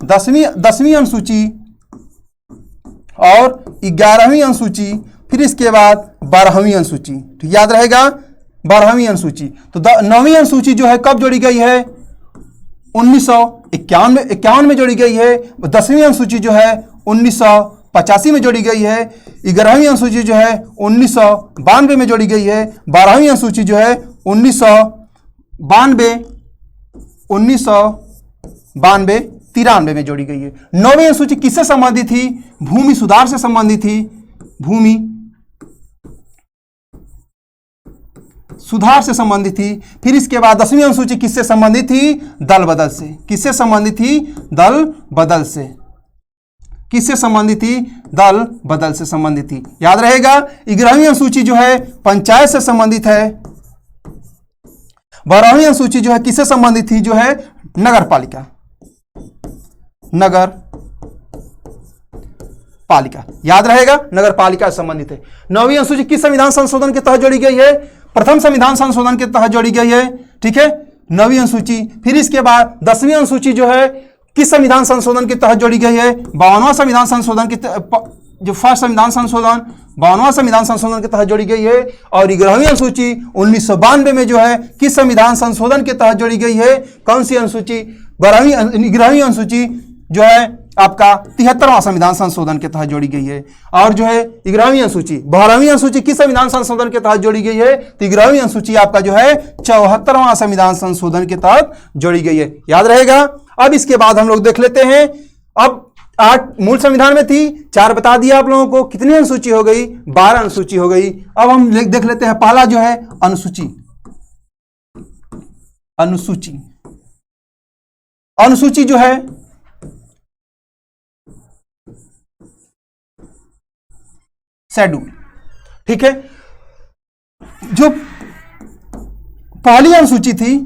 दसवीं अनुसूची और 11वीं अनुसूची, फिर इसके बाद 12वीं अनुसूची। तो याद रहेगा 12वीं अनुसूची। तो 9वीं अनुसूची जो है कब जोड़ी गई है? 1951 में जोड़ी गई है। 10वीं अनुसूची जो है 1985 में जोड़ी गई है। 11वीं अनुसूची जो है 1992 में जोड़ी गई है। 12वीं अनुसूची जो है 1993 में जोड़ी गई है। 9वीं अनुसूची किससे संबंधित थी? भूमि सुधार से संबंधित थी। भूमि सुधार से संबंधित थी। फिर इसके बाद 10वीं अनुसूची किससे संबंधित थी? दल बदल से। किससे संबंधित थी? दल बदल से। किससे संबंधित थी? दल बदल से संबंधित थी। याद रहेगा 11वीं अनुसूची जो है पंचायत से संबंधित है। 12वीं अनुसूची जो है किससे संबंधित थी? जो है नगर पालिका। नगर पालिका, याद रहेगा नगर पालिका से संबंधित है। 9वीं अनुसूची किस संविधान संशोधन के तहत जोड़ी गई है? प्रथम संविधान संशोधन के तहत जोड़ी गई है। ठीक है, 9वीं अनुसूची। फिर इसके बाद 10वीं अनुसूची जो है किस संविधान संशोधन के तहत जोड़ी गई है? 52वां संविधान संशोधन के जो फर्स्ट संविधान संशोधन 52वां संविधान संशोधन के तहत जोड़ी गई है। और 11वीं अनुसूची 1992 में जो है किस संविधान संशोधन के तहत जोड़ी गई है? कौन सी अनुसूची? 11वीं अनुसूची जो है आपका 73वां संविधान संशोधन के तहत जोड़ी गई है। और जो है 11वीं अनुसूची 12वीं अनुसूची किस संविधान संशोधन के तहत जोड़ी गई है? तो 11वीं अनुसूची आपका जो है 74वां संविधान संशोधन के तहत जोड़ी गई है। याद रहेगा। अब इसके बाद हम लोग देख लेते हैं। अब 8 मूल संविधान में थी, 4 बता दिया आप लोगों को। कितनी अनुसूची हो गई? 12 अनुसूची हो गई। अब हम देख लेते हैं पहला जो है अनुसूची। अनुसूची जो है शेड्यूल। ठीक है, जो पहली अनुसूची थी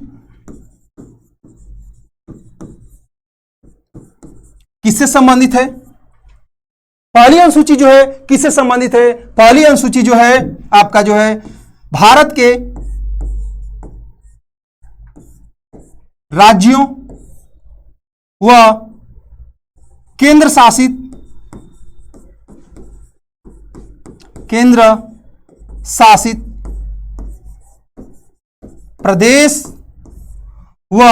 किससे संबंधित है? पहली अनुसूची जो है किससे संबंधित है? पहली अनुसूची जो है आपका जो है भारत के राज्यों व केंद्र शासित प्रदेश व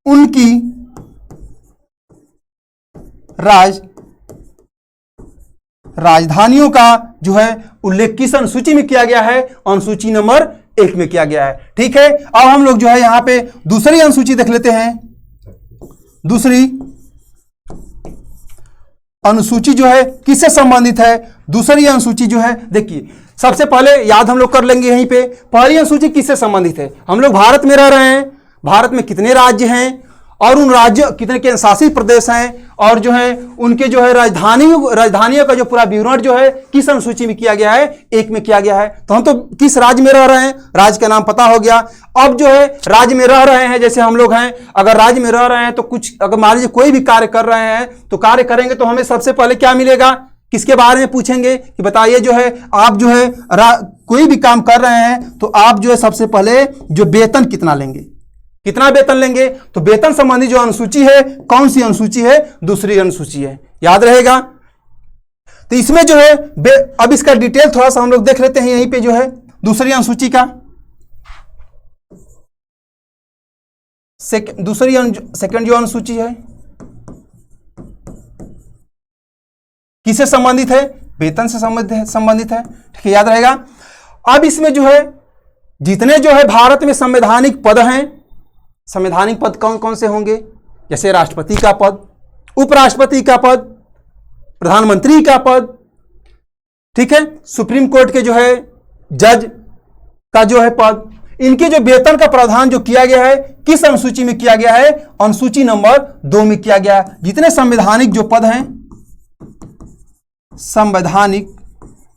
उनकी राजधानियों का जो है उल्लेख किस अनुसूची में किया गया है? अनुसूची नंबर 1 में किया गया है। ठीक है, अब हम लोग जो है यहां पे दूसरी अनुसूची देख लेते हैं। दूसरी अनुसूची जो है किससे संबंधित है? दूसरी अनुसूची जो है देखिए, सबसे पहले याद हम लोग कर लेंगे यहीं पे। पहली अनुसूची किससे संबंधित है? हम लोग भारत में रह रहे हैं। भारत में कितने राज्य हैं और उन राज्य कितने केंद्र शासित प्रदेश हैं और जो है उनके जो है राजधानियों का जो पूरा विवरण जो है किस अनुसूची में किया गया है? 1 में किया गया है। तो हम तो किस राज्य में रह रहे हैं, राज्य का नाम पता हो गया। अब जो है राज्य में रह रहे हैं, जैसे हम लोग हैं, अगर राज्य में रह रहे हैं तो कुछ अगर मान लीजिए कोई भी कार्य कर रहे हैं तो कार्य करेंगे तो हमें सबसे पहले क्या मिलेगा? किसके बारे में पूछेंगे कि बताइए जो है आप जो है कोई भी काम कर रहे हैं तो आप जो है सबसे पहले जो वेतन कितना लेंगे, कितना वेतन लेंगे? तो वेतन संबंधी जो अनुसूची है कौन सी अनुसूची है? दूसरी अनुसूची है। याद रहेगा। तो इसमें जो है अब इसका डिटेल थोड़ा सा हम लोग देख लेते हैं यहीं पे जो है दूसरी अनुसूची का। सेकंड जो अनुसूची है किससे संबंधित है? वेतन से संबंधित है। ठीक है, याद रहेगा। अब इसमें जो है जितने जो है भारत में संवैधानिक पद हैं, संवैधानिक पद कौन कौन से होंगे? जैसे राष्ट्रपति का पद, उपराष्ट्रपति का पद, प्रधानमंत्री का पद, ठीक है, सुप्रीम कोर्ट के जो है जज का जो है पद, इनके जो वेतन का प्रावधान जो किया गया है किस अनुसूची में किया गया है? अनुसूची नंबर 2 में किया गया है। जितने संवैधानिक जो पद हैं,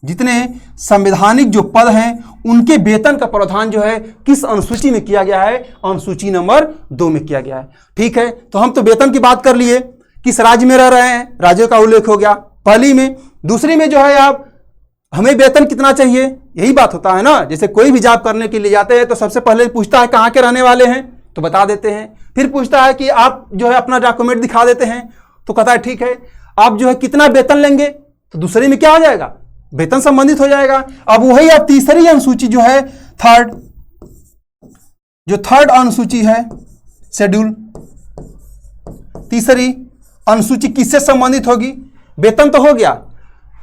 जितने संवैधानिक जो पद हैं उनके वेतन का प्रावधान जो है किस अनुसूची में किया गया है? अनुसूची नंबर 2 में किया गया है। ठीक है, तो हम तो वेतन की बात कर लिए, किस राज्य में रह रहे हैं, राज्यों का उल्लेख हो गया पहली में। दूसरी में जो है आप हमें वेतन कितना चाहिए, यही बात होता है ना। जैसे कोई भी जॉब करने के लिए जाते हैं तो सबसे पहले पूछता है कहाँ के रहने वाले हैं, तो बता देते हैं। फिर पूछता है कि आप जो है अपना डॉक्यूमेंट दिखा देते हैं, तो कहता है ठीक है। आप जो है कितना वेतन लेंगे, तो दूसरे में क्या हो जाएगा, वेतन संबंधित हो जाएगा। अब वही आप तीसरी अनुसूची जो है थर्ड अनुसूची है शेड्यूल, तीसरी अनुसूची किससे संबंधित होगी, वेतन तो हो गया,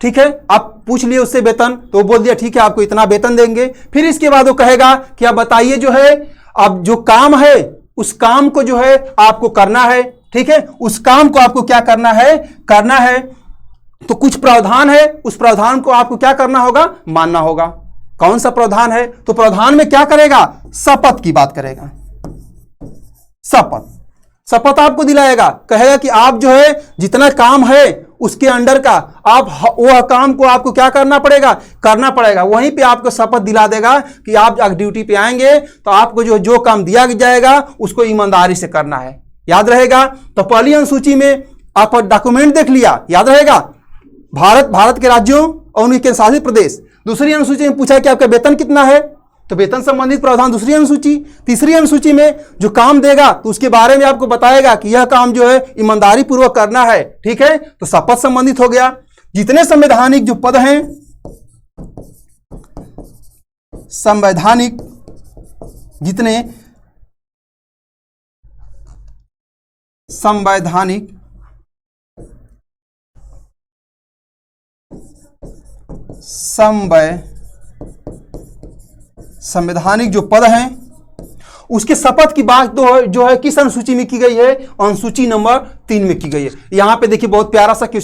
ठीक है, आप पूछ लिए उससे वेतन, तो वो बोल दिया ठीक है आपको इतना वेतन देंगे। फिर इसके बाद वो कहेगा कि आप बताइए जो है अब जो काम है उस काम को जो है आपको करना है, ठीक है, उस काम को आपको क्या करना है, तो कुछ प्रावधान है, उस प्रावधान को आपको क्या करना होगा, मानना होगा। कौन सा प्रावधान है, तो प्रावधान में क्या करेगा, शपथ की बात करेगा। शपथ आपको दिलाएगा, कहेगा कि आप जो है जितना काम है उसके अंडर का आप वह काम को आपको क्या करना पड़ेगा। वहीं पे आपको शपथ दिला देगा कि आप ड्यूटी पे आएंगे तो आपको जो काम दिया जाएगा उसको ईमानदारी से करना है। याद रहेगा। तो पहली अनुसूची में आप डॉक्यूमेंट देख लिया, याद रहेगा, भारत के राज्यों और उनके केंद्र शासित प्रदेश। दूसरी अनुसूची में पूछा कि आपका वेतन कितना है, तो वेतन संबंधित प्रावधान दूसरी अनुसूची। तीसरी अनुसूची में जो काम देगा तो उसके बारे में आपको बताएगा कि यह काम जो है ईमानदारी पूर्वक करना है, ठीक है, तो शपथ संबंधित हो गया। जितने संवैधानिक जो पद हैं, जितने संवैधानिक जो पद हैं उसके शपथ की बात जो है किस अनुसूची में की गई है, अनुसूची नंबर 3 में की गई है। यहां पे देखिए बहुत प्यारा सा